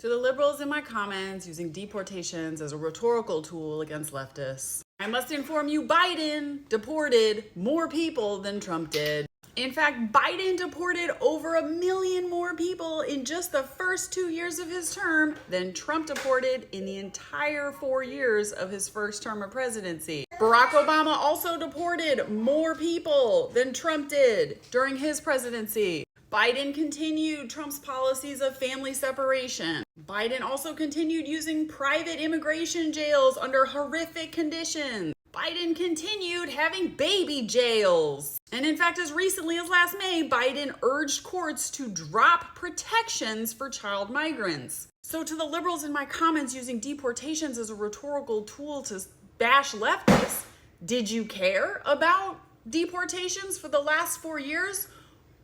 To the liberals in my comments using deportations as a rhetorical tool against leftists, I must inform you Biden deported more people than Trump did. In fact, Biden deported over 1 million more people in just the first 2 years of his term than Trump deported in the entire 4 years of his first term of presidency. Barack Obama also deported more people than Trump did during his presidency. Biden continued Trump's policies of family separation. Biden also continued using private immigration jails under horrific conditions. Biden continued having baby jails. And in fact, as recently as last May, Biden urged courts to drop protections for child migrants. So to the liberals in my comments using deportations as a rhetorical tool to bash leftists, did you care about deportations for the last 4 years?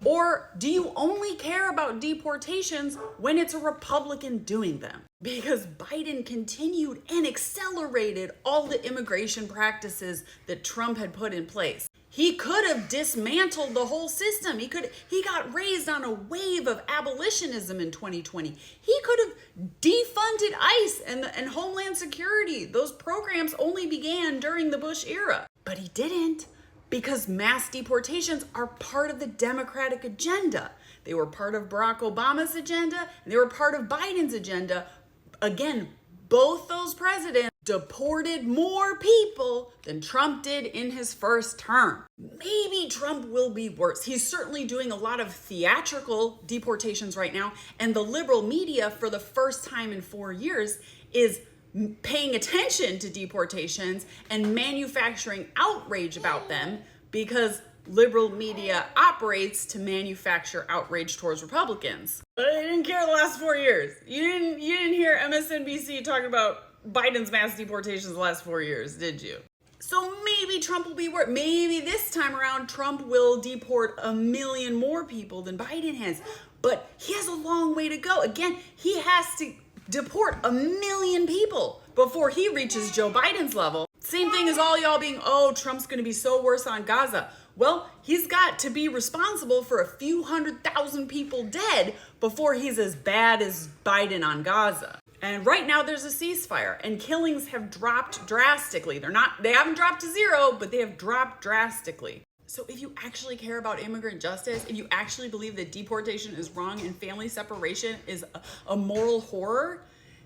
Or do you only care about deportations when it's a Republican doing them? Because Biden continued and accelerated all the immigration practices that Trump had put in place. He could have dismantled the whole system. He got raised on a wave of abolitionism in 2020. He could have defunded ICE and Homeland Security. Those programs only began during the Bush era. But he didn't. Because mass deportations are part of the Democratic agenda. They were part of Barack Obama's agenda, and they were part of Biden's agenda. Again, both those presidents deported more people than Trump did in his first term. Maybe Trump will be worse. He's certainly doing a lot of theatrical deportations right now, and the liberal media, for the first time in 4 years, is paying attention to deportations and manufacturing outrage about them because liberal media operates to manufacture outrage towards Republicans. But I didn't care the last 4 years. You didn't hear MSNBC talking about Biden's mass deportations the last 4 years, did you? So maybe Trump will be worse. Maybe this time around Trump will deport 1 million more people than Biden has. But he has a long way to go. Again, he has to deport 1 million people before he reaches Joe Biden's level. Same thing as all y'all being, oh, Trump's going to be so worse on Gaza. Well, he's got to be responsible for a few 100,000 people dead before he's as bad as Biden on Gaza. And right now there's a ceasefire and killings have dropped drastically. They haven't dropped to zero, but they have dropped drastically. So if you actually care about immigrant justice, if you actually believe that deportation is wrong and family separation is a moral horror,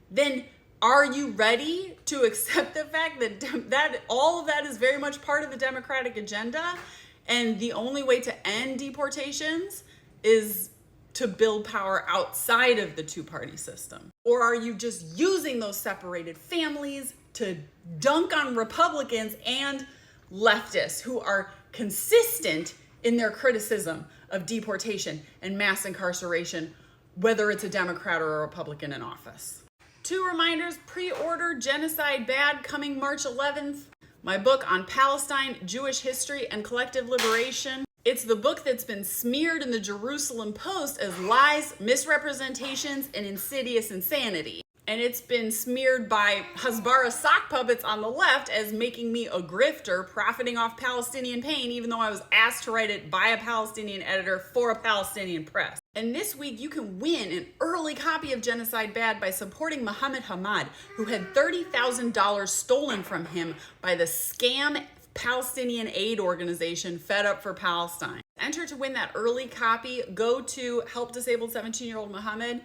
then are you ready to accept the fact that all of that is very much part of the Democratic agenda? And the only way to end deportations is to build power outside of the two-party system? Or are you just using those separated families to dunk on Republicans and leftists who are consistent in their criticism of deportation and mass incarceration, whether it's a Democrat or a Republican in office? 2 reminders: pre-order Genocide Bad coming March 11th. My book on Palestine, Jewish history, and collective liberation. It's the book that's been smeared in the Jerusalem Post as lies, misrepresentations, and insidious insanity. And it's been smeared by Hasbara sock puppets on the left as making me a grifter, profiting off Palestinian pain, even though I was asked to write it by a Palestinian editor for a Palestinian press. And this week you can win an early copy of Genocide Bad by supporting Mohammed Hamad, who had $30,000 stolen from him by the scam Palestinian aid organization Fed Up for Palestine. Enter to win that early copy. Go to Help Disabled 17-Year-Old Mohammed.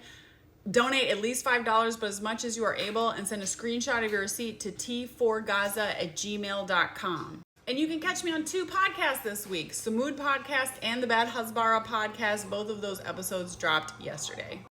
Donate at least $5, but as much as you are able, and send a screenshot of your receipt to t4gaza@gmail.com. And you can catch me on 2 podcasts this week, Samud Podcast and the Bad Hasbara Podcast. Both of those episodes dropped yesterday.